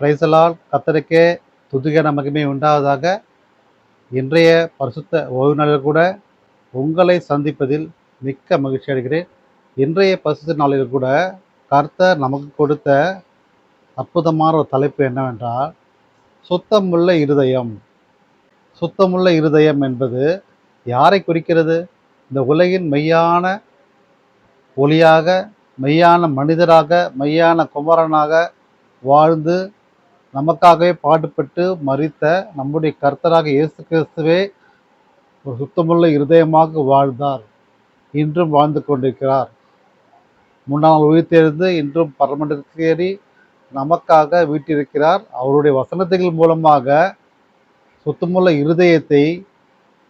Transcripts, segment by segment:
பிரைசலால் கர்த்தருக்கே துதிகன மகிமை உண்டாவதாக. இன்றைய பரிசுத்த ஓய்வு நாளில் கூட உங்களை சந்திப்பதில் மிக்க மகிழ்ச்சி அடைகிறேன். இன்றைய பரிசுத்த நாளில் கூட கர்த்தர் நமக்கு கொடுத்த அற்புதமான ஒரு தலைப்பு என்னவென்றால், சுத்தமுள்ள இருதயம். சுத்தமுள்ள இருதயம் என்பது யாரை குறிக்கிறது? இந்த உலகின் மெய்யான ஒளியாக, மெய்யான மனிதராக, மெய்யான குமாரனாக வாழ்ந்து நமக்காகவே பாடுபட்டு மரித்த நம்முடைய கர்த்தராக இயேசு கிறிஸ்துவே ஒரு சுத்தமுள்ள இருதயமாக வாழ்ந்தார். இன்றும் வாழ்ந்து கொண்டிருக்கிறார். முன்னாள் உயிர்த்தெழுந்து இன்றும் பரமண்டலத்தில் ஏறி நமக்காக வீட்டிருக்கிறார். அவருடைய வசனத்தின் மூலமாக சுத்தமுள்ள இருதயத்தை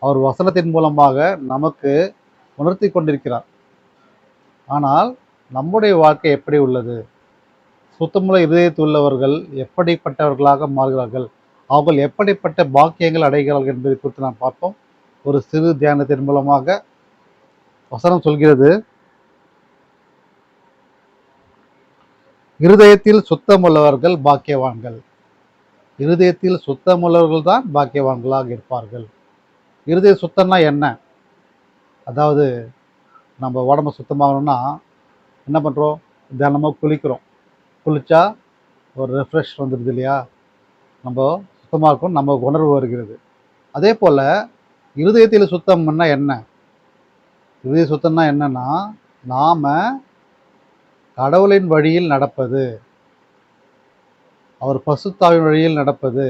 அவர் வசனத்தின் மூலமாக நமக்கு உணர்த்தி கொண்டிருக்கிறார். ஆனால் நம்முடைய வாழ்க்கை எப்படி உள்ளது? சுத்தமுள்ள இதயத்தில் உள்ளவர்கள் எப்படிப்பட்டவர்களாக மாறுகிறார்கள்? அவர்கள் எப்படிப்பட்ட பாக்கியங்கள் அடைகிறார்கள் என்பதை குறித்து நாம் பார்ப்போம். ஒரு சிறு தியானத்தின் மூலமாக. வசனம் சொல்கிறது, இருதயத்தில் சுத்தமுள்ளவர்கள் பாக்கியவான்கள். இருதயத்தில் சுத்தமுள்ளவர்கள் தான் பாக்கியவான்களாக இருப்பார்கள். இருதய சுத்தம்னா என்ன? அதாவது நம்ம உடம்பு சுத்தமாகணும்னா என்ன பண்ணுறோம்? தினமும் குளிக்கிறோம். குளித்தா ஒரு ரெஃப்ரெஷ் வந்துடுது இல்லையா? நம்ம சுத்தமாக இருக்கும், நம்ம உணர்வு வருகிறது. அதே போல் இருதயத்தில் சுத்தம்னா என்ன? இருதய சுத்தம்னா என்னன்னா, நாம் கடவுளின் வழியில் நடப்பது, அவர் பசுத்தாவின் வழியில் நடப்பது,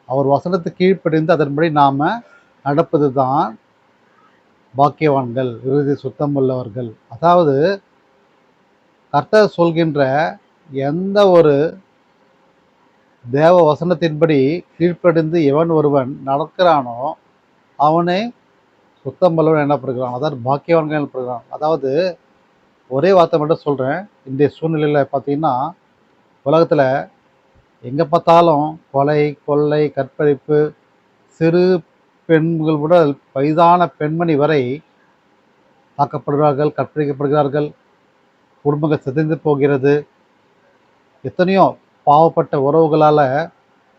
அவர் வசனத்துக்கு கீழ்ப்படிந்து அதன்படி நாம் நடப்பது தான் பாக்கியவான்கள், இருதய சுத்தம் உள்ளவர்கள். அதாவது கர்த்தர் சொல்கின்ற எந்த ஒரு தேவ வசனத்தின்படி கீழ்ப்படிந்து எவன் ஒருவன் நடக்கிறானோ அவனே சுத்தம் உள்ளவன் எனப்படுகிறான். அதாவது பாக்கியவான்கள் எனப்படுகிறான். அதாவது ஒரே வார்த்தை மட்டும் சொல்கிறேன். இன்றைய சூழ்நிலையில் பார்த்தீங்கன்னா, உலகத்தில் எங்கே பார்த்தாலும் கொலை, கொள்ளை, கற்பழிப்பு, சிறு பெண்கள் முதல் வயதான பெண்மணி வரை தாக்கப்படுகிறார்கள், கற்பழிக்கப்படுகிறார்கள். குடும்பங்கள் சிதைந்து போகிறது. எத்தனையோ பாவப்பட்ட உறவுகளால்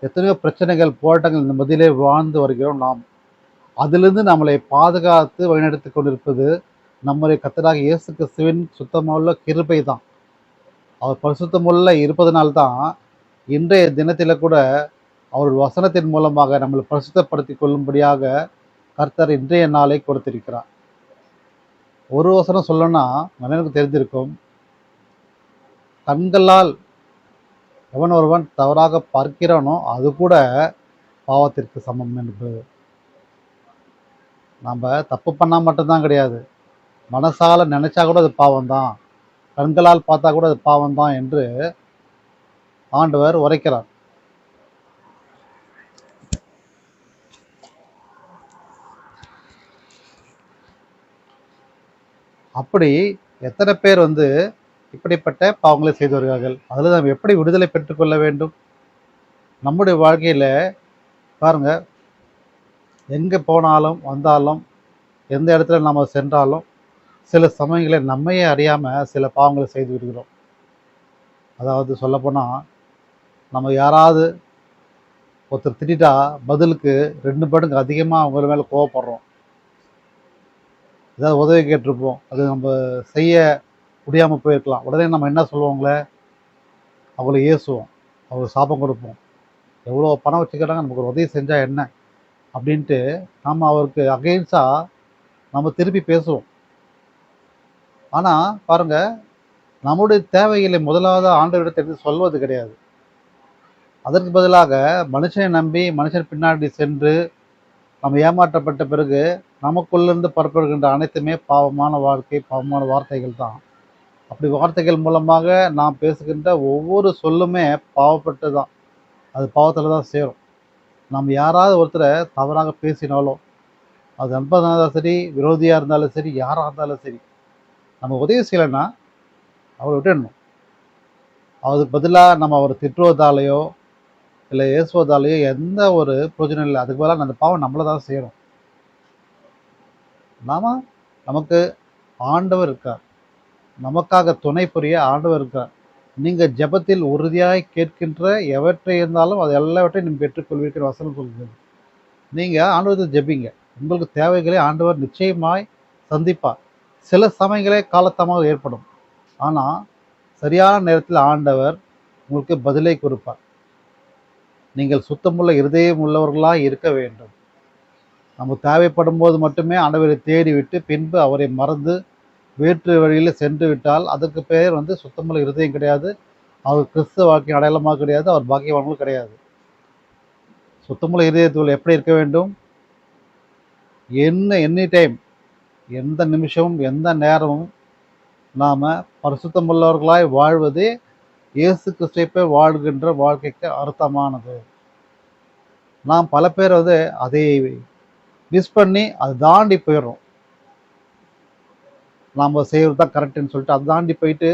எத்தனையோ பிரச்சனைகள், போராட்டங்கள் இந்த மத்தியிலே வாழ்ந்து வருகிறோம் நாம். அதிலிருந்து நம்மளை பாதுகாத்து வழிநடத்தி கொண்டிருப்பது நம்முடைய கர்த்தராக இயேசு கிறிஸ்துவின் சுத்தமுள்ள கிருபை தான். அவர் பரிசுத்தமுள்ள இருப்பதனால்தான் இன்றைய தினத்தில் கூட அவர் வசனத்தின் மூலமாக நம்மளை பரிசுத்தப்படுத்தி கொள்ளும்படியாக கர்த்தர் இன்றைய நாளை கொடுத்திருக்கிறார். ஒரு வசனம் சொல்லணும்னா எனக்கு தெரிஞ்சிருக்கும், கண்களால் எவன் ஒருவன் தவறாக பார்க்கிறானோ அது கூட பாவத்திற்கு சமம் என்பது. நம்ம தப்பு பண்ணால் மட்டும்தான் கிடையாது, மனசால நினைச்சா கூட அது பாவம்தான், கண்களால் பார்த்தா கூட அது பாவம்தான் என்று ஆண்டவர் உரைக்கிறார். அப்படி எத்தனை பேர் இப்படிப்பட்ட பாவங்களை செய்து வருகிறார்கள்? அதில் நாம் எப்படி விடுதலை பெற்றுக்கொள்ள வேண்டும்? நம்முடைய வாழ்க்கையில் பாருங்கள், எங்கே போனாலும் வந்தாலும் எந்த இடத்துல நம்ம சென்றாலும் சில சமயங்களில் நம்மையே அறியாமல் சில பாவங்களை செய்து விடுகிறோம். அதாவது சொல்லப்போனால், நம்ம யாராவது ஒருத்தர் திட்டா பதிலுக்கு 2 மடங்கு அதிகமாக அவங்க மேலே கோவப்படுறோம். ஏதாவது உதவி கேட்டிருப்போம், அது நம்ம செய்ய முடியாமல் போயிருக்கலாம். உடனே நம்ம என்ன சொல்லுவோங்களே, அவங்கள ஏசுவோம், அவங்களுக்கு சாபம் கொடுப்போம். எவ்வளோ பணம் வச்சுக்கிறாங்க, நமக்கு ஒரு உதவி செஞ்சால் என்ன அப்படின்ட்டு நம்ம அவருக்கு அகெயின்ஸ்டாக நம்ம திருப்பி பேசுவோம். ஆனால் பாருங்கள், நம்முடைய தேவைகளை முதலாவது ஆண்டவரிடத்திற்கு சொல்வது கிடையாது. அதற்கு பதிலாக மனுஷனை நம்பி மனுஷன் பின்னாடி சென்று நம்ம ஏமாற்றப்பட்ட பிறகு நமக்குள்ளேருந்து பரப்புகின்ற அனைத்துமே பாவமான வாழ்க்கை, பாவமான வார்த்தைகள் தான். அப்படி வார்த்தைகள் மூலமாக நாம் பேசுகின்ற ஒவ்வொரு சொல்லுமே பாவப்பட்டு தான், அது பாவத்தில் தான் சேரும். நம்ம யாராவது ஒருத்தரை தவறாக பேசினாலும், அது நண்பனாக இருந்தாலும் சரி, விரோதியாக இருந்தாலும் சரி, யாராக இருந்தாலும் சரி, நம்ம உதவி செய்யலைன்னா அவரை விட்டுடணும். அதுக்கு பதிலாக நம்ம அவரை திட்டுவதாலேயோ இல்லை ஏசுவதாலேயோ எந்த ஒரு பிரயோஜனம் இல்லை. அதுக்கு பதிலாக அந்த பாவம் நம்மளை தான் செய்யணும். நமக்கு ஆண்டவர் இருக்கார், நமக்காக துணை புரிய ஆண்டவர் இருக்கார். நீங்கள் ஜெபத்தில் உறுதியாய் கேட்கின்ற எவற்றை இருந்தாலும் அது எல்லாவற்றையும் நீங்கள் பெற்றுக்கொள்வீர்கள் வசனம் சொல்கிறது. நீங்கள் ஆண்டவரத்தில் ஜெபிங்க. உங்களுக்கு தேவைகளை ஆண்டவர் நிச்சயமாய் சந்திப்பார். சில சமயங்களே காலதாமதம் ஏற்படும். ஆனால் சரியான நேரத்தில் ஆண்டவர் உங்களுக்கு பதிலை கொடுப்பார். நீங்கள் சுத்தமுள்ள இருதயம் உள்ளவர்களாக இருக்க வேண்டும். நம்ம தேவைப்படும் போது மட்டுமே ஆண்டவரை தேடிவிட்டு பின்பு அவரை மறந்து வேற்று வழியில் சென்று விட்டால் அதுக்கு பெயர் சுத்தமுள்ள இருதயம் கிடையாது. அவர் கிறிஸ்துவ வாழ்க்கையின் அடையாளமாக கிடையாது. அவர் பாக்கியவான்களும் கிடையாது. சுத்தமுள்ள இருதயத்தில் எப்படி இருக்க வேண்டும்? எனி டைம், எந்த நிமிஷமும் எந்த நேரமும் நாம் பரிசுத்தமுள்ளவர்களாய் வாழ்வதே இயேசு கிறிஸ்துவை வாழ்கின்ற வாழ்க்கைக்கு அர்த்தமானது. நாம் பல பேர் அதை மிஸ் பண்ணி அதை தாண்டி போயிடுறோம். நாம் செய்கிறது தான் கரெக்டுன்னு சொல்லிட்டு அதை தாண்டி போயிட்டு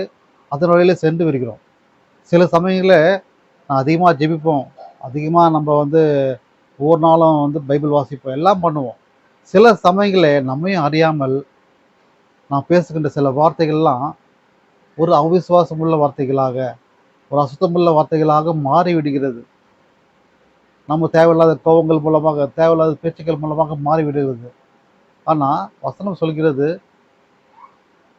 அதன் வழியில சென்று வருகிறோம். சில சமயங்களில் நான் அதிகமாக ஜெபிப்போம், அதிகமாக நம்ம ஒவ்வொரு நாளும் பைபிள் வாசிப்போம், எல்லாம் பண்ணுவோம். சில சமயங்களில் நம்மையும் அறியாமல் நான் பேசுகின்ற சில வார்த்தைகள்லாம் ஒரு அவிசுவாசமுள்ள வார்த்தைகளாக, ஒரு அசுத்தமுள்ள வார்த்தைகளாக மாறிவிடுகிறது. நம்ம தேவையில்லாத கோபங்கள் மூலமாக, தேவையில்லாத பேச்சுக்கள் மூலமாக மாறிவிடுகிறது. ஆனால் வசனம் சொல்கிறது,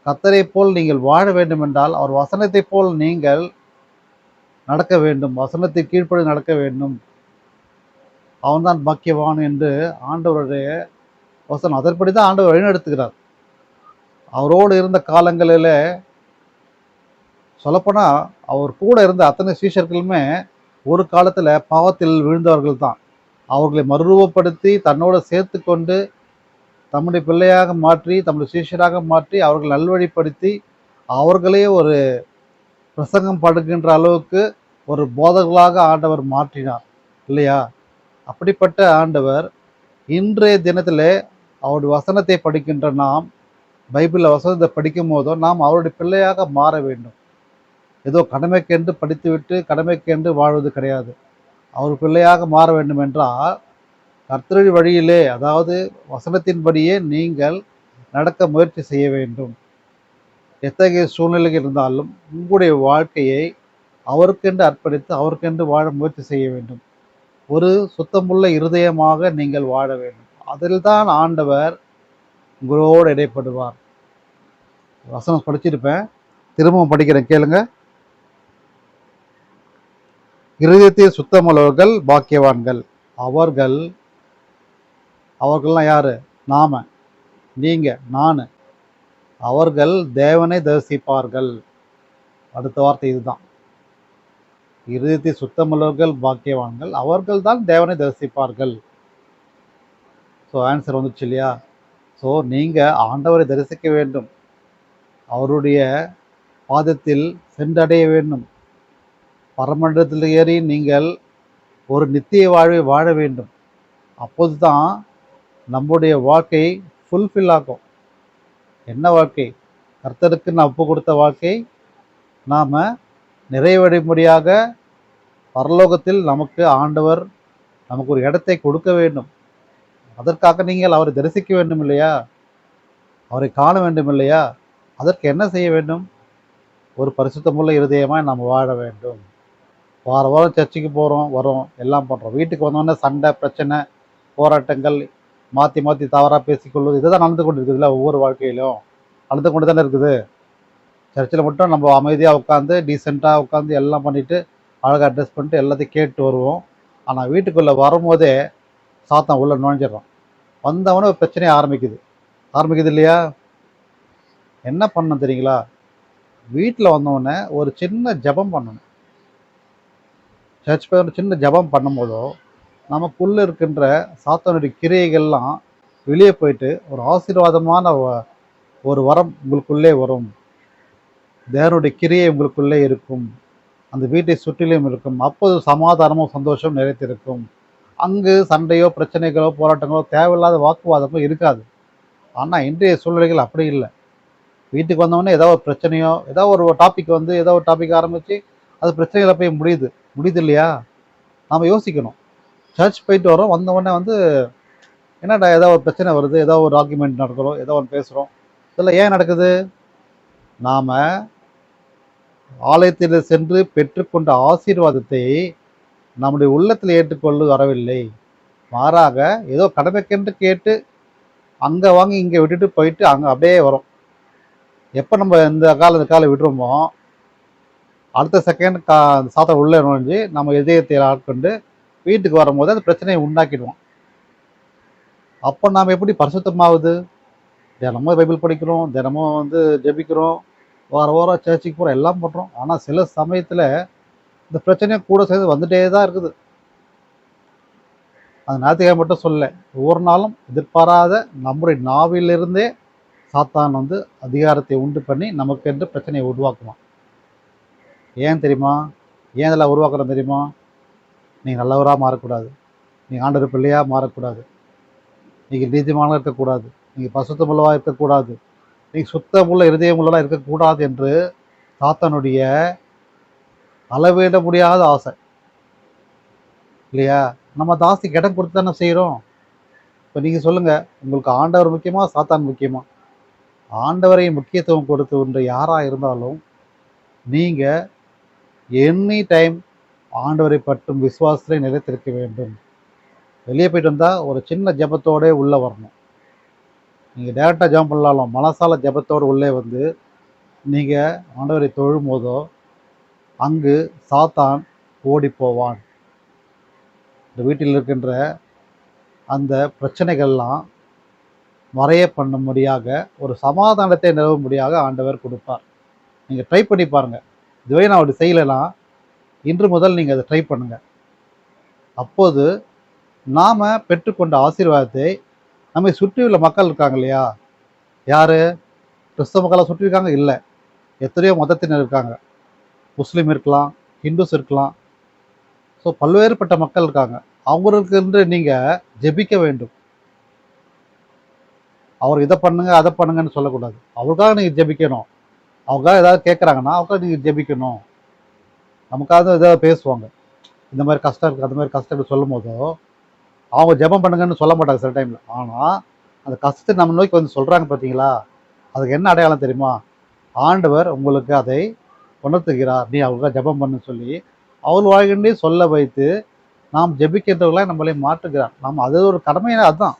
கர்த்தரை போல் நீங்கள் வாழ வேண்டும் என்றால் அவர் வசனத்தை போல் நீங்கள் நடக்க வேண்டும், வசனத்தை கீழ்ப்படி நடக்க வேண்டும், அவன்தான் பாக்கியவான் என்று ஆண்டவருடைய வசனம். அதன்படி தான் ஆண்டவர் வழிநடத்துகிறார். அவரோடு இருந்த காலங்களில் சொல்லப்போனால் அவர் கூட இருந்த அத்தனை சீஷர்களுமே ஒரு காலத்தில் பாவத்தில் விழுந்தவர்கள் தான். அவர்களை மறுரூபப்படுத்தி தன்னோடு சேர்த்து கொண்டு தம்முடைய பிள்ளையாக மாற்றி, தம்முடைய சீஷராக மாற்றி, அவர்கள் நல்வழிப்படுத்தி அவர்களே ஒரு பிரசங்கம் படுகின்ற அளவுக்கு ஒரு போதகர்களாக ஆண்டவர் மாற்றினார் இல்லையா? அப்படிப்பட்ட ஆண்டவர் இன்றைய தினத்தில் அவருடைய வசனத்தை படிக்கின்ற நாம், பைபிளில் வசனத்தை படிக்கும் போதோ நாம் அவருடைய பிள்ளையாக மாற வேண்டும். ஏதோ கடமைக்கென்று படித்துவிட்டு கடமைக்கென்று வாழ்வது கிடையாது. அவர் பிள்ளையாக மாற வேண்டும் என்றால் கர்த்தருடைய வழியிலே, அதாவது வசனத்தின்படியே நீங்கள் நடக்க முயற்சி செய்ய வேண்டும். எத்தகைய சூழ்நிலைகள் இருந்தாலும் உங்களுடைய வாழ்க்கையை அவருக்கென்று அர்ப்பணித்து அவருக்கென்று வாழ முயற்சி செய்ய வேண்டும். ஒரு சுத்தமுள்ள இருதயமாக நீங்கள் வாழ வேண்டும். அதில்தான் ஆண்டவர் உங்களோடு இடைப்படுவார். வசனம் படிச்சிருப்பேன், திரும்பவும் படிக்கிறேன், கேளுங்க. இருதயத்தில் சுத்தமுள்ளவர்கள் பாக்கியவான்கள், அவர்கள்லாம் யாரு? நாம, நீங்க, நான். அவர்கள் தேவனை தரிசிப்பார்கள். அடுத்த வார்த்தை இதுதான். இருதயத்தில் சுத்தமுள்ளவர்கள் பாக்கியவான்கள், அவர்கள் தான் தேவனை தரிசிப்பார்கள். ஸோ ஆன்சர் வந்துச்சு இல்லையா? ஸோ நீங்கள் ஆண்டவரை தரிசிக்க வேண்டும், அவருடைய பாதத்தில் சென்றடைய வேண்டும். பரமண்டலத்தில் ஏறி நீங்கள் ஒரு நித்திய வாழ்வை வாழ வேண்டும். அப்போது தான் நம்முடைய வாழ்க்கை ஃபுல்ஃபில் ஆகும். என்ன வாழ்க்கை? கர்த்தருக்கு நான் ஒப்பு கொடுத்த வாழ்க்கை நாம் நிறைவடைமுடியாக பரலோகத்தில் நமக்கு ஆண்டவர் நமக்கு ஒரு இடத்தை கொடுக்க வேண்டும். அதற்காக நீங்கள் அவரை தரிசிக்க வேண்டும் இல்லையா? அவரை காண வேண்டும் இல்லையா? அதற்கு என்ன செய்ய வேண்டும்? ஒரு பரிசுத்தமுள்ள இருதயமாக நாம் வாழ வேண்டும். வாரம் சர்ச்சுக்கு போகிறோம், வரோம், எல்லாம் பண்ணுறோம். வீட்டுக்கு வந்தோடனே சண்டை, பிரச்சனை, போராட்டங்கள், மாற்றி மாற்றி தவறாக பேசிக்கொள்வது, இதுதான் நடந்து கொண்டு இருக்குதுல்ல. ஒவ்வொரு வாழ்க்கையிலும் நடந்து கொண்டு தானே இருக்குது. சர்ச்சில் மட்டும் நம்ம அமைதியாக உட்காந்து டீசெண்டாக உட்காந்து எல்லாம் பண்ணிவிட்டு அழகாக ட்ரெஸ் பண்ணிட்டு எல்லாத்தையும் கேட்டு வருவோம். ஆனால் வீட்டுக்குள்ளே வரும்போதே சாத்தான் உள்ளே நுழைஞ்சிடறான். வந்தவொடனே பிரச்சனையே ஆரம்பிக்குது இல்லையா? என்ன பண்ணணும் தெரியுங்களா? வீட்டில் வந்தவொடனே ஒரு சின்ன ஜபம் பண்ணணும். சர்ச் போய் ஒரு சின்ன ஜபம் பண்ணும்போதோ நமக்குள்ளே இருக்கின்ற சாத்தானுடைய கிரியைகள்லாம் வெளியே போயிட்டு ஒரு ஆசீர்வாதமான ஒரு வரம் உங்களுக்குள்ளே வரும். தேவனுடைய கிரியை உங்களுக்குள்ளே இருக்கும், அந்த வீட்டை சுற்றிலும் இருக்கும். அப்போது சமாதானமும் சந்தோஷம் நிறைத்திருக்கும். அங்கு சண்டையோ பிரச்சனைகளோ போராட்டங்களோ தேவையில்லாத வாக்குவாதமோ இருக்காது. ஆனால் இன்றைய சூழ்நிலைகள் அப்படி இல்லை. வீட்டுக்கு வந்தவொடனே ஏதோ ஒரு பிரச்சனையோ, ஏதோ ஒரு டாபிக் ஏதோ ஒரு டாபிக் ஆரம்பித்து அது பிரச்சனைகளை போய் முடியுது இல்லையா? நாம் யோசிக்கணும். சர்ச் போயிட்டு வரோம், வந்தவொடனே என்னடா ஏதோ ஒரு பிரச்சனை வருது, ஏதோ ஒரு ஆர்குமெண்ட் நடக்கிறோம், ஏதோ ஒன்று பேசுகிறோம். இதெல்லாம் ஏன் நடக்குது? நாம் ஆலயத்தில் சென்று பெற்றுக்கொண்ட ஆசீர்வாதத்தை நம்முடைய உள்ளத்தில் ஏற்றுக்கொண்டு வரவில்லை. மாறாக ஏதோ கடமைக்கென்று கேட்டு அங்கே வாங்கி இங்கே விட்டுட்டு போயிட்டு அங்கே அப்படியே வரும். எப்போ நம்ம இந்த காலம் விடுறோமோ அடுத்த செகண்ட் சாத்தம் உள்ளே நுழைஞ்சு நம்ம இதயத்தை ஆட்கொண்டு வீட்டுக்கு வரும்போது அந்த பிரச்சனையை உண்டாக்கிடுவோம். அப்போ நாம் எப்படி பரிசுத்தமாகுது? தினமும் பைபிள் படிக்கிறோம், தினமும் ஜெபிக்கிறோம், வாரம் சர்ச்சுக்கு போகிறோம், எல்லாம் பண்ணுறோம். ஆனால் சில சமயத்தில் இந்த பிரச்சனையும் கூட சேர்ந்து வந்துட்டே தான் இருக்குது. அது ஞாயிற்றுக்கிழமை மட்டும் சொல்லலை, ஒவ்வொரு நாளும் எதிர்பாராத நம்முடைய நாவிலிருந்தே சாத்தான் அதிகாரத்தை உண்டு பண்ணி நமக்கென்று பிரச்சனையை உருவாக்குவான். ஏன் தெரியுமா? ஏன் இதெல்லாம் உருவாக்குறோம் தெரியுமா? நீங்கள் நல்லவராக மாறக்கூடாது, நீங்கள் ஆண்டவர் பிள்ளையாக மாறக்கூடாது, நீங்கள் நீதிமானாக இருக்கக்கூடாது, நீங்கள் பசுத்தமுள்ளவாக இருக்கக்கூடாது, நீங்கள் சுத்தமுள்ள இருதயமுள்ளதாக இருக்கக்கூடாது என்று சாத்தானுடைய அளவிட முடியாத ஆசை இல்லையா? நம்ம அந்த ஆசைக்கு இடம் கொடுத்து தானே செய்கிறோம். இப்போ நீங்கள் சொல்லுங்கள், உங்களுக்கு ஆண்டவர் முக்கியமா சாத்தான் முக்கியமா? ஆண்டவரை முக்கியத்துவம் கொடுத்து யாராக இருந்தாலும் நீங்கள் எனி டைம் ஆண்டவரை பற்றும் விசுவாசத்தை நிலைத்திருக்க வேண்டும். வெளியே போயிட்டு வந்தால் ஒரு சின்ன ஜெபத்தோடே உள்ளே வரணும். நீங்கள் டேரெக்டாக ஜெபம் பண்ணாலும் மனசால ஜெபத்தோடு உள்ளே நீங்கள் ஆண்டவரை தொழும் போதோ அங்கு சாத்தான் ஓடி போவான். இந்த வீட்டில் இருக்கின்ற அந்த பிரச்சனைகள்லாம் மறைய பண்ணும்படியாக ஒரு சமாதானத்தை நிலவும்படியாக ஆண்டவர் கொடுப்பார். நீங்கள் ட்ரை பண்ணி பாருங்கள். இதுவே நான் அப்படி செய்யலைன்னா இன்று முதல் நீங்கள் அதை ட்ரை பண்ணுங்கள். அப்போது நாம் பெற்றுக்கொண்ட ஆசீர்வாதத்தை நம்மை சுற்றியுள்ள மக்கள் இருக்காங்க இல்லையா? யார்? கிறிஸ்தவ மக்களை சுற்றி இருக்காங்க? இல்லை, எத்தனையோ மதத்தினர் இருக்காங்க. முஸ்லீம் இருக்கலாம், ஹிந்துஸ் இருக்கலாம். ஸோ பல்வேறுபட்ட மக்கள் இருக்காங்க. அவங்களுக்கு என்று நீங்கள் ஜெபிக்க வேண்டும். அவர் இதை பண்ணுங்க அதை பண்ணுங்கன்னு சொல்லக்கூடாது. அவருக்காக நீங்கள் ஜெபிக்கணும். அவங்களுக்காக ஏதாவது கேட்குறாங்கன்னா அவங்களுக்காக நீங்கள் ஜெபிக்கணும். நமக்காக ஏதாவது பேசுவாங்க, இந்த மாதிரி கஷ்டம் இருக்குது அந்த மாதிரி கஷ்டம் இருக்குது சொல்லும் போதோ அவங்க ஜெபம் பண்ணுங்கன்னு சொல்ல மாட்டாங்க சில டைமில். ஆனால் அந்த கஷ்டத்தை நம்ம நோக்கி சொல்கிறாங்க பார்த்தீங்களா? அதுக்கு என்ன அடையாளம் தெரியுமா? ஆண்டவர் உங்களுக்கு அதை உணர்த்துகிறார். நீ அவங்களுக்காக ஜெபம் பண்ணுன்னு சொல்லி அவள் வாழ்கின்றே சொல்ல வைத்து நாம் ஜெபிக்கின்றவர்களாக நம்மளை மாற்றுகிறார். நாம் அது ஒரு கடமையான அதுதான்.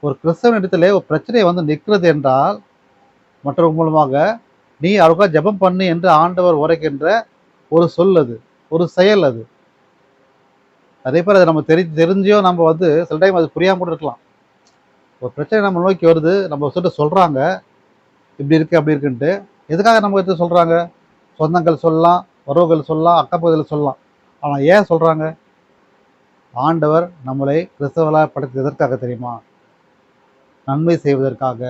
ஒரு கிறிஸ்தவன் இடத்துல ஒரு பிரச்சனை நிற்கிறது என்றால் மற்றவங்க மூலமாக நீ அவருக்காக ஜெபம் பண்ணு என்று ஆண்டவர் உரைக்கின்ற ஒரு சொல், அது ஒரு செயல். அது நிறைய பேர் அதை நம்ம தெரிஞ்சோ நம்ம சில டைம் அது புரியாமல் கூட இருக்கலாம். ஒரு பிரச்சனை நம்ம நோக்கி வருது, நம்ம சொல்கிறாங்க இப்படி இருக்குது அப்படி இருக்குன்ட்டு. எதுக்காக நம்ம எடுத்து சொல்கிறாங்க? சொந்தங்கள் சொல்லலாம், உறவுகள் சொல்லலாம், அக்கப்பகுதியில் சொல்லலாம். ஆனால் ஏன் சொல்கிறாங்க? ஆண்டவர் நம்மளை கிறிஸ்தவர்களாக படைத்தது எதற்காக தெரியுமா? நன்மை செய்வதற்காக.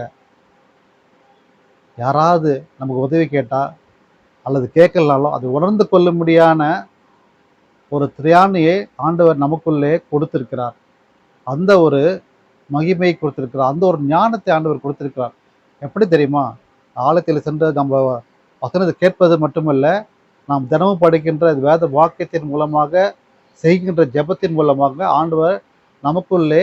யாராவது நமக்கு உதவி கேட்டால் அல்லது கேட்கலனாலும் அது உணர்ந்து கொள்ளும்படியான ஒரு திரையாணியை ஆண்டவர் நமக்குள்ளே கொடுத்திருக்கிறார். அந்த ஒரு மகிமையை கொடுத்திருக்கிறார். அந்த ஒரு ஞானத்தை ஆண்டவர் கொடுத்திருக்கிறார். எப்படி தெரியுமா? ஆலயத்தில் சென்று நம்ம வசனத்தை கேட்பது மட்டுமல்ல, நாம் தினமும் படிக்கின்ற வேத வாக்கியத்தின் மூலமாக செய்கின்ற ஜெபத்தின் மூலமாக ஆண்டவர் நமக்குள்ளே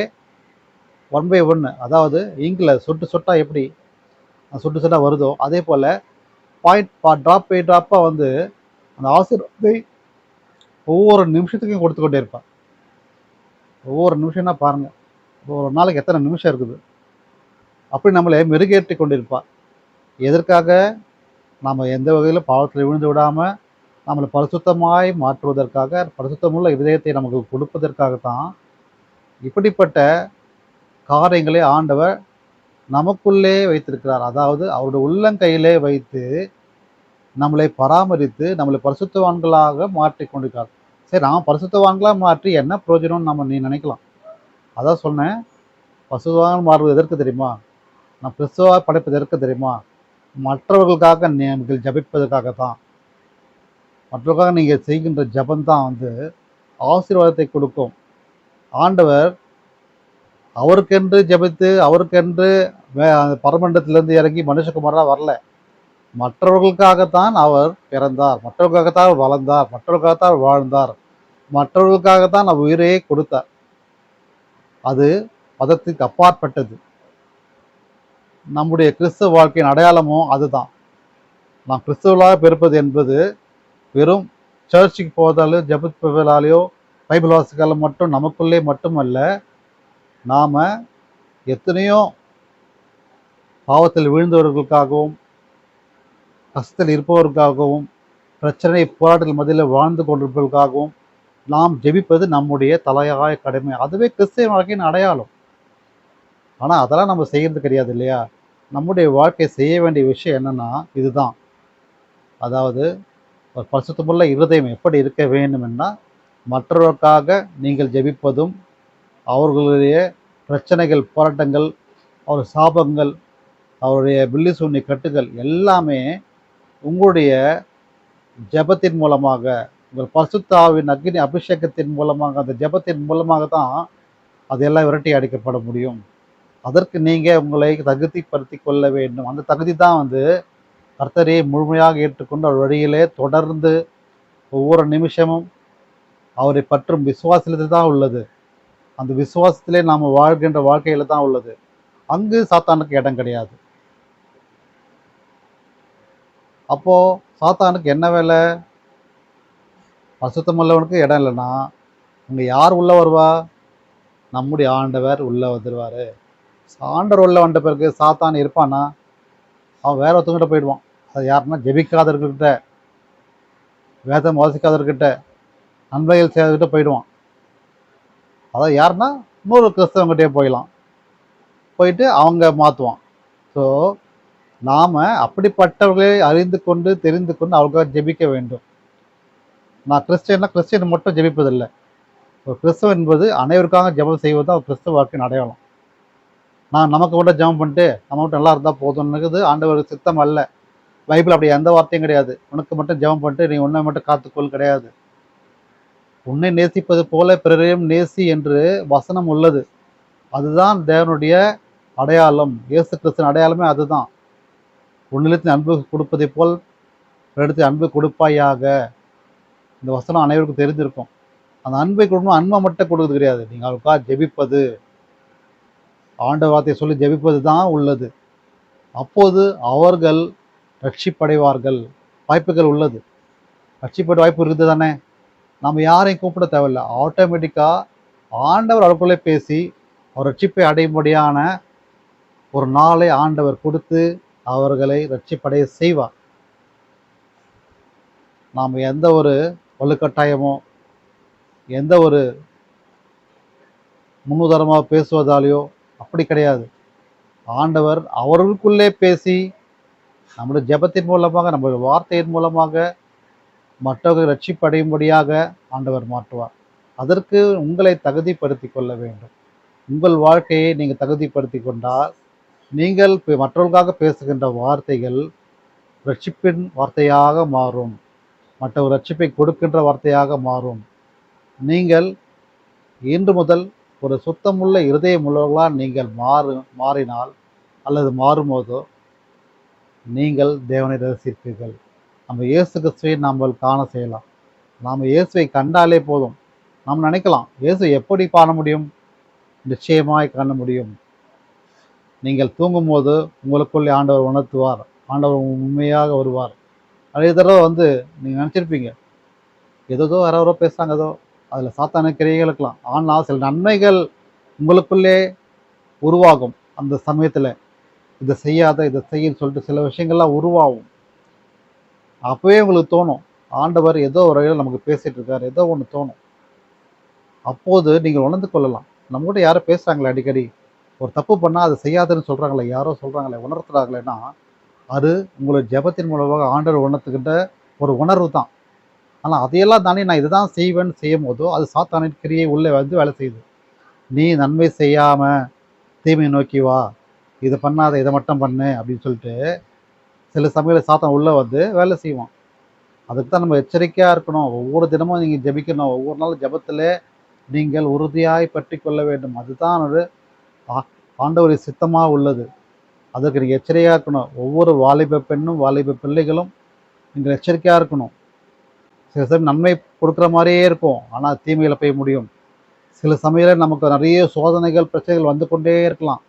1/1, அதாவது இங்கில் சொட்டு சொட்டாக எப்படி சொட்டு சொட்டாக வருதோ அதே போல் பாயிண்ட் ட்ராப் பை ட்ராப்பாக அந்த ஆசீர்வாதத்தை ஒவ்வொரு நிமிஷத்துக்கும் கொடுத்து கொண்டே இருப்பார். ஒவ்வொரு நிமிஷம்னா பாருங்கள், ஒரு நாளைக்கு எத்தனை நிமிஷம் இருக்குது. அப்படி நம்மளை மெருகேற்றி கொண்டிருப்பார். எதற்காக? நாம் எந்த வகையில் பாவத்தில் விழுந்து விடாமல் நம்மளை பரிசுத்தமாய் மாற்றுவதற்காக, பரிசுத்தமுள்ள இதயத்தை நமக்கு கொடுப்பதற்காகத்தான் இப்படிப்பட்ட காரியங்களை ஆண்டவர் நமக்குள்ளே வைத்திருக்கிறார். அதாவது அவருடைய உள்ளங்கையிலே வைத்து நம்மளை பராமரித்து நம்மளை பரிசுத்தவான்களாக மாற்றி கொண்டிருக்கிறார். சரி, நான் பரிசுத்தவான்களாக மாற்றி என்ன பிரயோஜனம்னு நீ நினைக்கலாம். அதான் சொன்னேன், பரிசுத்தவான் மாறுவது எதற்கு தெரியுமா? நான் கிறிஸ்துவாக படைப்பது எதற்கு தெரியுமா? மற்றவர்களுக்காக நீங்கள் ஜபிப்பதற்காகத்தான். மற்றவர்களுக்காக நீங்கள் செய்கின்ற ஜபந்தான் ஆசீர்வாதத்தை கொடுக்கும். ஆண்டவர் அவருக்கென்று ஜபித்து அவருக்கென்று பரமண்டத்திலிருந்து இறங்கி மனுஷகுமாராக வரல. மற்றவர்களுக்காகத்தான் அவர் பிறந்தார், மற்றவர்களுக்காகத்தான் அவர் வளர்ந்தார், மற்றவர்களுக்காகத்தான் அவர் வாழ்ந்தார், மற்றவர்களுக்காகத்தான் அவர் உயிரையே கொடுத்தார். அது மதத்துக்கு அப்பாற்பட்டது. நம்முடைய கிறிஸ்தவ வாழ்க்கையின் அடையாளமும் அதுதான். நாம் கிறிஸ்துவலாக பிறப்பது என்பது வெறும் சர்ச்சுக்கு போவதாலேயோ ஜபிப்பதாலேயோ பைபிள் வாசிக்கால மட்டும் நமக்குள்ளே மட்டுமல்ல, நாம் எத்தனையோ பாவத்தில் வீழ்ந்தவர்களுக்காகவும் கஷ்டத்தில் இருப்பவர்களுக்காகவும் பிரச்சனை போராட்டத்தில் மத்தியில் வாழ்ந்து கொண்டிருப்பவர்களுக்காகவும் நாம் ஜெபிப்பது நம்முடைய தலையாய கடமை. அதுவே கிறிஸ்தவ வாழ்க்கையின் அடையாளம். ஆனால் அதெல்லாம் நம்ம செய்கிறது கிடையாது இல்லையா? நம்முடைய வாழ்க்கை செய்ய வேண்டிய விஷயம் என்னென்னா இதுதான். அதாவது ஒரு பரிசுத்தமுள்ள இருதயம் எப்படி இருக்க வேண்டுமென்னா, மற்றவர்களுக்காக நீங்கள் ஜெபிப்பதும், அவர்களுடைய பிரச்சனைகள், போராட்டங்கள், அவர் சாபங்கள், அவருடைய பில்லி சூன்ய கட்டுகள் எல்லாமே உங்களுடைய ஜெபத்தின் மூலமாக, உங்கள் பரிசுத்த ஆவியின் அக்கினி அபிஷேகத்தின் மூலமாக, அந்த ஜெபத்தின் மூலமாக தான் அதெல்லாம் விரட்டி அடிக்கப்பட முடியும். அதற்கு நீங்கள் உங்களை தகுதிப்படுத்தி கொள்ள வேண்டும். அந்த தகுதி தான் கர்த்தரை முழுமையாக ஏற்றுக்கொண்டு அவர் வழியிலே தொடர்ந்து ஒவ்வொரு நிமிஷமும் அவரை பற்றும் விசுவாசத்தில் தான் உள்ளது. அந்த விசுவாசத்திலே நாம் வாழ்கின்ற வாழ்க்கையில் தான் உள்ளது. அங்கு சாத்தானுக்கு இடம் கிடையாது. அப்போது சாத்தானுக்கு என்ன வேலை? பரிசுத்தமுள்ளவனுக்கு இடம் இல்லைன்னா அங்கே யார் உள்ளே வருவா? நம்முடைய ஆண்டவர் உள்ளே வந்துடுவார். ஆண்டவர் உள்ளே வந்த பிறகு சாத்தான் இருப்பானா? அவன் வேற ஒருத்தங்கிட்ட போயிடுவான். அது யாருன்னா ஜெபிக்காதவர்கிட்ட, வேதம் வாசிக்காதவர்கிட்ட, நன்மைகள் செய்யாதவர்கிட்ட போயிடுவான். அதாவது யாருன்னா இன்னொரு கிறிஸ்தவங்கிட்டே போயிட்டு அவங்க மாற்றுவான். ஸோ நாம் அப்படிப்பட்டவர்களை அறிந்து கொண்டு தெரிந்து கொண்டு அவர்களுக்காக ஜெபிக்க வேண்டும். நான் கிறிஸ்டியன் மட்டும் ஜெபிப்பதில்லை. ஒரு கிறிஸ்தவன் என்பது அனைவருக்காக ஜெபம் செய்வது தான் கிறிஸ்தவ வாழ்க்கையின் அடையாளம். நான் நமக்கு மட்டும் ஜெபம் பண்ணிட்டு நம்ம மட்டும் நல்லா இருந்தால் போதும்னுக்குது ஆண்டவருக்கு சித்தம் அல்ல. பைபிள் அப்படி எந்த வார்த்தையும் கிடையாது. உனக்கு மட்டும் ஜெபம் பண்ணிட்டு நீ உன்னை மட்டும் காத்துக்கொள் கிடையாது. உன்னை நேசிப்பது போல பிறரையும் நேசி என்று வசனம் உள்ளது. அதுதான் தேவனுடைய அடையாளம். இயேசு கிறிஸ்துவின் அடையாளமே அதுதான். உன்னிடத்தில் அன்பு கொடுப்பதை போல் பிறரிடத்தில் அன்பு கொடுப்பாயாக. இந்த வசனம் அனைவருக்கும் தெரிஞ்சிருக்கும். அந்த அன்பை கொடுக்கணும். அன்பை மட்டும் கொடுக்குறது கிடையாது. நீங்கள் அவருக்காக ஜெபிப்பது, ஆண்ட வார்த்தையை சொல்லி ஜெபிப்பது தான் உள்ளது. அப்போது அவர்கள் ரட்சிப்படைவார்கள். வாய்ப்புகள் உள்ளது. ரட்சிப்பட வாய்ப்பு இருக்குது தானே. நம்ம யாரையும் கூப்பிட தேவையில்லை. ஆட்டோமேட்டிக்காக ஆண்டவர் அவருக்குள்ளே பேசி அவர் ரட்சிப்பை அடையும்படியான ஒரு நாளை ஆண்டவர் கொடுத்து அவர்களை ரட்சிப்படைய செய்வார். நாம் எந்த ஒரு வலுக்கட்டாயமோ எந்த ஒரு முன்னுதாரணமாக பேசுவதாலேயோ அப்படி கிடையாது. ஆண்டவர் அவர்களுக்குள்ளே பேசி நம்முடைய ஜெபத்தின் மூலமாக, நம்முடைய வார்த்தையின் மூலமாக மற்றவர்கள் ரட்சிப்படையும்படியாக ஆண்டவர் மாற்றுவார். அதற்கு உங்களை தகுதிப்படுத்தி கொள்ள வேண்டும். உங்கள் வாழ்க்கையை நீங்கள் தகுதிப்படுத்தி கொண்டால் நீங்கள் மற்றவர்களுக்காக பேசுகின்ற வார்த்தைகள் ரட்சிப்பின் வார்த்தையாக மாறும். மற்றவர் ரட்சிப்பை கொடுக்கின்ற வார்த்தையாக மாறும். நீங்கள் இன்று முதல் ஒரு சுத்தமுள்ள இருதயம் உள்ளவர்களாக நீங்கள் மாறினால் அல்லது மாறும்போதோ நீங்கள் தேவனை ரசிப்பீர்கள். நம்ம இயேசு கிறிஸ்துவை நாம் காண செய்யலாம். நாம் இயேசுவை கண்டாலே போதும். நாம் நினைக்கலாம், இயேசு எப்படி காண முடியும்? நிச்சயமாய் காண முடியும். நீங்கள் தூங்கும்போது உங்களுக்குள்ளே ஆண்டவர் உணர்த்துவார். ஆண்டவர் உண்மையாக வருவார். அதே தடவை நீங்கள் நினச்சிருப்பீங்க, ஏதோ யாரோ பேசுகிறாங்க, ஏதோ அதில் சாத்தான கிரியைகள் இருக்கலாம். ஆனால் சில நன்மைகள் உங்களுக்குள்ளே உருவாகும். அந்த சமயத்தில் இதை செய்யாத, இதை செய்யன்னு சொல்லிட்டு சில விஷயங்கள்லாம் உருவாகும். அப்போவே உங்களுக்கு தோணும், ஆண்டவர் ஏதோ ஒரு வகையில் நமக்கு பேசிகிட்டு இருக்கார், ஏதோ ஒன்று தோணும். அப்போது நீங்கள் உணர்ந்து கொள்ளலாம், நம்ம கூட யாரோ பேசுகிறாங்களே, அடிக்கடி ஒரு தப்பு பண்ணால் அதை செய்யாதுன்னு சொல்கிறாங்களே, யாரோ சொல்கிறாங்களே, உணர்த்துறாங்களேன்னா அது உங்களுடைய ஜெபத்தின் மூலமாக ஆண்டவர் உணர்த்துக்கிட்ட ஒரு உணர்வு தான். ஆனால் அதையெல்லாம் தாண்டி நான் இதை தான் செய்வேன்னு செய்யும் போதோ அது சாத்தானின் கிரியை உள்ளே வேலை செய்யுது. நீ நன்மை செய்யாமல் தீமையை நோக்கி வா, இதை பண்ணாத, இதை மட்டும் பண்ணு அப்படின்னு சொல்லிட்டு சில சமயத்தில் சாத்தான் உள்ளே வேலை செய்வான். அதுக்கு தான் நம்ம எச்சரிக்கையாக இருக்கணும். ஒவ்வொரு தினமும் நீங்கள் ஜெபிக்கணும். ஒவ்வொரு நாள் ஜெபத்தில் நீங்கள் உறுதியாய் பற்றி கொள்ள வேண்டும். அதுதான் ஒரு ஆண்டவருடைய சித்தமாக உள்ளது. அதற்கு நீங்கள் எச்சரிக்கையாக இருக்கணும். ஒவ்வொரு வாலிப பெண்ணும் வாலிப பிள்ளைகளும் நீங்கள் எச்சரிக்கையாக இருக்கணும். சில சமயம் நன்மை கொடுக்குற மாதிரியே இருக்கும், ஆனால் தீமையில் போய் முடியும். சில சமயம் நமக்கு நிறைய சோதனைகள் பிரச்சனைகள் வந்து கொண்டே இருக்கலாம்.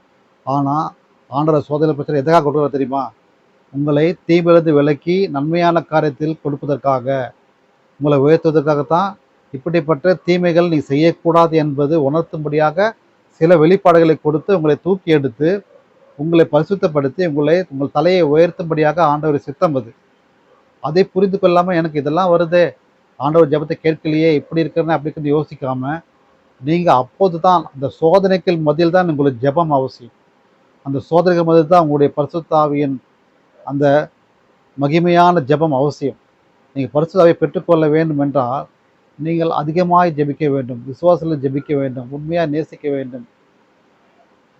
ஆனால் ஆண்டவர் சோதனை பிரச்சனை எதுக்காக கொடுக்குறது தெரியுமா? உங்களை தீமையிலிருந்து விலக்கி நன்மையான காரியத்தில் கொடுப்பதற்காக, உங்களை உயர்த்துவதற்காகத்தான் இப்படிப்பட்ட தீமைகள் நீ செய்யக்கூடாது என்பது உணர்த்தும்படியாக சில வெளிப்பாடுகளை கொடுத்து உங்களை தூக்கி எடுத்து உங்களை பரிசுத்தப்படுத்தி உங்கள் தலையை உயர்த்தும்படியாக ஆண்டவர் சித்தம் அது. அதை புரிந்து கொள்ளாமல் எனக்கு இதெல்லாம் வருதே, ஆண்டவர் ஜெபத்தை கேட்கலையே, இப்படி இருக்கிறேன்னு அப்படி இருக்கிறது யோசிக்காம, நீங்கள் அப்போது தான் அந்த சோதனைகள் மத்தியில் தான் உங்களுக்கு ஜெபம் அவசியம். அந்த சோதனைகள் மத்தியில் தான் உங்களுடைய பரிசுத்த ஆவியின் அந்த மகிமையான ஜெபம் அவசியம். நீங்கள் பரிசுத்த ஆவியை பெற்றுக்கொள்ள வேண்டும் என்றால் நீங்கள் அதிகமாய் ஜெபிக்க வேண்டும், விசுவாசத்தில் ஜெபிக்க வேண்டும், உண்மையாக நேசிக்க வேண்டும்.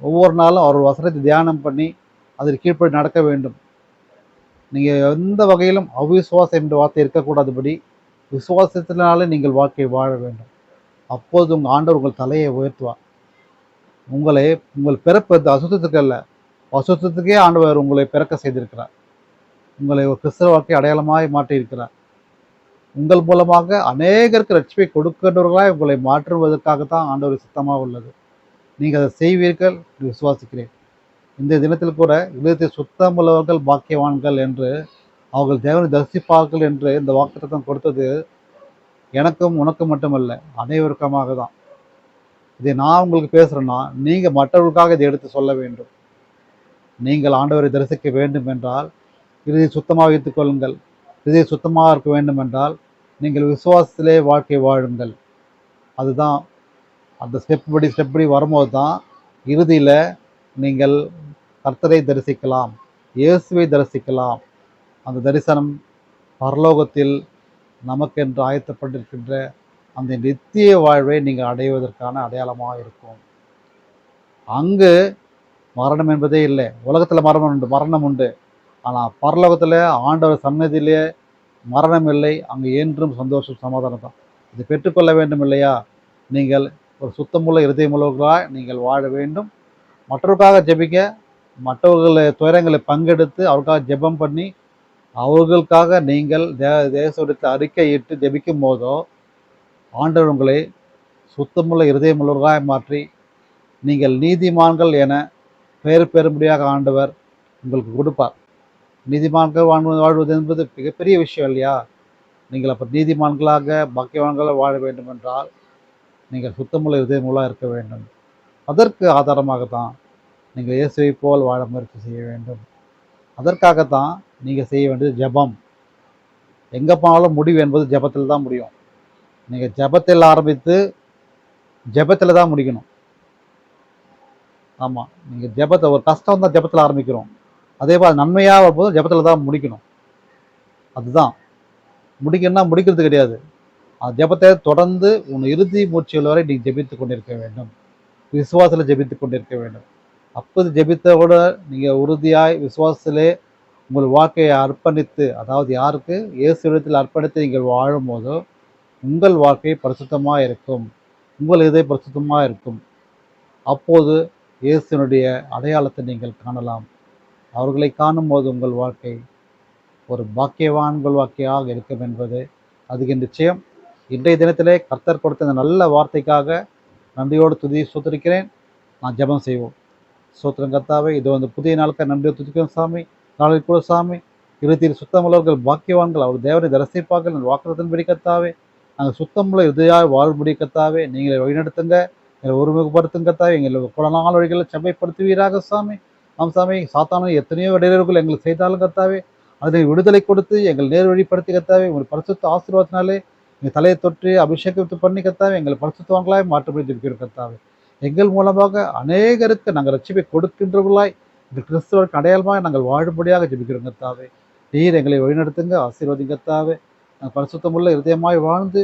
ஒவ்வொரு நாளும் அவர் வசனத்தை தியானம் பண்ணி அதில் கீழ்ப்படி நடக்க வேண்டும். நீங்கள் எந்த வகையிலும் அவிசுவாசம் என்ற வார்த்தை இருக்கக்கூடாதபடி விசுவாசத்தினாலே நீங்கள் வாழ்க்கையை வாழ வேண்டும். அப்போது உங்கள் ஆண்டவர் உங்கள் தலையை உயர்த்துவார். உங்கள் பிறப்பு அசுத்தத்துக்கு அல்ல, அசுத்தத்துக்கே ஆண்டவர் உங்களை பிறக்க செய்திருக்கிறார். உங்களை ஒரு கிறிஸ்தவ வாழ்க்கை அடையாளமாய் மாற்றியிருக்கிறார். உங்கள் மூலமாக அநேகருக்கு ரட்சிப்பை கொடுக்கின்றவர்களாய் உங்களை மாற்றுவதற்காகத்தான் ஆண்டவர் சித்தமாக உள்ளது. நீங்கள் அதை செய்வீர்கள் என்று விசுவாசிக்கிறேன். இந்த தினத்தில் கூட இதயத்தை சுத்தமுள்ளவர்கள் பாக்கியவான்கள் என்று அவர்கள் தேவனை தரிசிப்பார்கள் என்று இந்த வாக்குத்தத்தம் கொடுத்தது எனக்கும் உனக்கும் மட்டுமல்ல, அனைவருக்கமாக தான். இதை நான் உங்களுக்கு பேசுகிறேன்னா நீங்கள் மற்றவர்களுக்காக இதை எடுத்து சொல்ல வேண்டும். நீங்கள் ஆண்டவரை தரிசிக்க வேண்டும் என்றால் இறுதியை சுத்தமாக வைத்துக் கொள்ளுங்கள். இறுதியை சுத்தமாக இருக்க வேண்டும் என்றால் நீங்கள் விசுவாசத்திலே வாழ்க்கை வாழுங்கள். அதுதான் அந்த ஸ்டெப் படி வரும்போது தான் இறுதியில் நீங்கள் கர்த்தரை தரிசிக்கலாம், இயேசுவை தரிசிக்கலாம். அந்த தரிசனம் பரலோகத்தில் நமக்கென்று ஆயத்தப்பட்டிருக்கின்ற அந்த நித்திய வாழ்வை நீங்கள் அடைவதற்கான அடையாளமாக இருக்கும். அங்கு மரணம் என்பதே இல்லை. உலகத்தில் மரணம் உண்டு. ஆனால் பரலோகத்தில் ஆண்டவர் சன்னதியிலே மரணம் இல்லை. அங்கு என்றும் சந்தோஷம் சமாதானம் தான். இதை பெற்றுக்கொள்ள வேண்டும் இல்லையா? நீங்கள் ஒரு சுத்தமுள்ள இருதயமுள்ளவர்களாக நீங்கள் வாழ வேண்டும். மற்றவர்களுக்காக ஜெபிக்க, மற்றவர்கள் துயரங்களை பங்கெடுத்து அவர்களுக்காக ஜெபம் பண்ணி அவர்களுக்காக நீங்கள் தேசத்தில் அறிக்கையிட்டு ஜெபிக்கும் போதோ ஆண்டவர் உங்களை சுத்தமுள்ள இருதயமுள்ளவர்களாக மாற்றி நீங்கள் நீதிமான்கள் என பெயர் பெறும்படியாக ஆண்டவர் உங்களுக்கு கொடுப்பார். நீதிமான்கள் வாழ்வது என்பது மிகப்பெரிய விஷயம் இல்லையா? நீங்கள் அப்போ நீதிமான்களாக பாக்கியவான்களாக வாழ வேண்டும் என்றால் நீங்கள் சுத்தமுள்ள இதயமுள்ளாக இருக்க வேண்டும். அதற்கு ஆதாரமாகத்தான் நீங்கள் இயேசுவை போல் வாழ முயற்சி செய்ய வேண்டும். அதற்காகத்தான் நீங்கள் செய்ய வேண்டியது ஜெபம். எங்கே போனாலும் முடிவு என்பது ஜெபத்தில் தான் முடியும். நீங்கள் ஜெபத்தில் ஆரம்பித்து ஜெபத்தில் தான் முடிக்கணும். ஆமாம், நீங்கள் ஜெபத்தை ஒரு கஷ்டம் தான் ஜெபத்தில் ஆரம்பிக்கிறோம். அதே போல் நன்மையாக வரும்போது ஜெபத்தில் தான் முடிக்கணும். அதுதான் முடிக்கணும்னா முடிக்கிறது கிடையாது. அந்த ஜெபத்தை தொடர்ந்து உன் இறுதி மூச்சுகள் வரை நீங்கள் ஜெபித்து கொண்டிருக்க வேண்டும். விசுவாசத்தில் ஜெபித்து கொண்டிருக்க வேண்டும். அப்போது ஜெபித்தோட நீங்கள் உறுதியாய் விசுவாசத்திலே உங்கள் வாழ்க்கையை அர்ப்பணித்து, அதாவது யாருக்கு? இயேசு இடத்தில் அர்ப்பணித்து நீங்கள் வாழும்போதோ உங்கள் வாழ்க்கை பரிசுத்தமாக இருக்கும், உங்கள் இதயம் பரிசுத்தமாக இருக்கும். அப்போது இயேசுனுடைய அடையாளத்தை நீங்கள் காணலாம். அவர்களை காணும்போது உங்கள் வாழ்க்கை ஒரு பாக்கியவான்கள் வாழ்க்கையாக இருக்கும் என்பது அதிக நிச்சயம். இன்றைய தினத்திலே கர்த்தர் கொடுத்த இந்த நல்ல வார்த்தைக்காக நன்றியோடு துதி சோத்திருக்கிறேன். நான் ஜெபம் செய்வோம். சோத்திரம் கர்த்தாவே, இதோ அந்த புதிய நாளுக்கு நன்றியை துதிக்கிறோம் சாமி. நாளில் கூட சாமி, இறுதியில் சுத்தமுள்ளவர்கள் பாக்கியவான்கள், அவர் தேவனை தரிசிப்பார்கள் வாக்குத்தத்தின்படி கர்த்தாவே. நாங்கள் சுத்தமுள்ள இறுதியாக வாழ்முடி கர்த்தாவே, நீங்களை வழிநடத்துங்க, எங்களை ஒருமுகப்படுத்துங்க கர்த்தாவே. எங்களை கொடநாள் வழிகளை செம்மைப்படுத்துவீராக சாமி. ஆம் சாமி, சாத்தான எத்தனையோ இடையூறுகள் எங்களுக்கு செய்தாலும் கர்த்தாவே, அதை விடுதலை கொடுத்து எங்கள் நேர் வழிப்படுத்தி கர்த்தாவே. உங்கள் பரிசுத்த ஆசீர்வாதத்தினாலே எங்கள் தலையை தொற்றி அபிஷேகத்தை பண்ணி கர்த்தாவே, எங்களை பரிசுத்தவான்களாய் மாற்றப்படி இருக்கிற கர்த்தாவே. எங்கள் மூலமாக அநேகருக்கு நாங்கள் ரட்சிப்பை கொடுக்கின்றவர்களாய் இந்த கிறிஸ்துவருக்கு அடையாளமாக நாங்கள் வாழும்படியாக ஜெபிக்கிறோம் கர்த்தாவே. நீர் எங்களை வழிநடத்துங்க, ஆசீர்வாதிங்க கர்த்தாவே. நாங்கள் பரிசுத்தமுள்ள இருதயமாய் வாழ்ந்து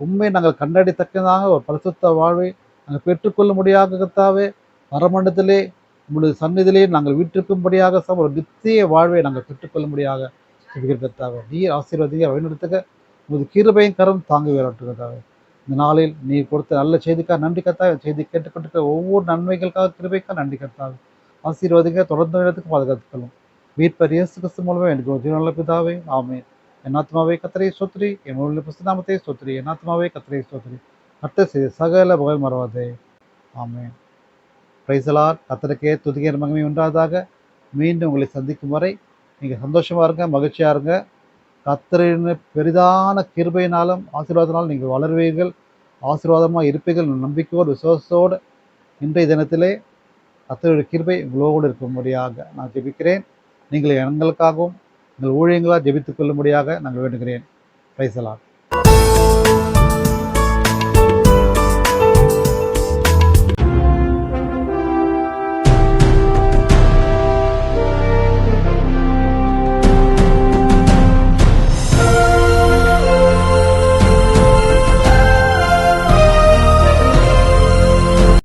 உண்மை நாங்கள் கண்டறியத்தக்கதாக ஒரு பரிசுத்த வாழ்வை நாங்கள் பெற்றுக்கொள்ள முடியாத கர்த்தாவே. பரமண்டத்திலே உங்களுடைய சந்நிதியிலே நாங்கள் வீட்டிற்கும்படியாக ஒரு நித்திய வாழ்வை நாங்கள் பெற்றுக்கொள்ளும்படியாக ஜெபிக்கிற கர்த்தாவே. நீர் ஆசீர்வாதிங்க, வழிநடத்துங்க. உங்களது கிருபையின் கரம் தாங்க வேறாட்டு கர்த்தாவே. இந்த நாளில் நீ கொடுத்த நல்ல செய்திக்காக நன்றி கர்த்தாவே. செய்தி கேட்டுக்கொண்டிருக்கிற ஒவ்வொரு நன்மைகளுக்காக கிருபைக்காக நன்றி கர்த்தாவே. ஆசீர்வாதிங்க, தொடர்ந்து இடத்துக்கு பாதுகாத்துக்கொள்ளும். மீட்பர் இயேசு கிறிஸ்து மூலமே எனக்கு ஒரு நல்ல பிதாவே, ஆமென். என் ஆத்மாவே கர்த்தரை ஸ்தோத்திரி, என் உள்ள புஸ்தநாமத்தை ஸ்தோத்திரி. என் ஆத்மாவே கர்த்தரை ஸ்தோத்திரி. கர்த்தர் செய்த சகல புகழ் மறவாதே, ஆமென். Praise the Lord. கர்த்தருக்கே துதிக்கிற மகிமை உண்டாதாக. மீண்டும் உங்களை சந்திக்கும் வரை நீங்கள் சந்தோஷமாக இருங்க, மகிழ்ச்சியாக இருங்க. கர்த்தரின் பெரிதான கிருபையினாலும் ஆசீர்வாதத்தினாலும் நீங்கள் வளருவீர்கள், ஆசீர்வாதமாக இருப்பீர்கள். நம்பிக்கையோடு விசுவாசத்தோடு இன்றைய தினத்திலே கர்த்தருடைய கிருபை உங்களோடு இருக்கும்படியாக நான் ஜெபிக்கிறேன். நீங்கள் எங்களுக்காகவும் எங்கள் ஊழியங்களாக ஜெபித்துக் கொள்ளும்படியாக நாங்கள் வேண்டுகிறேன். Praise the Lord.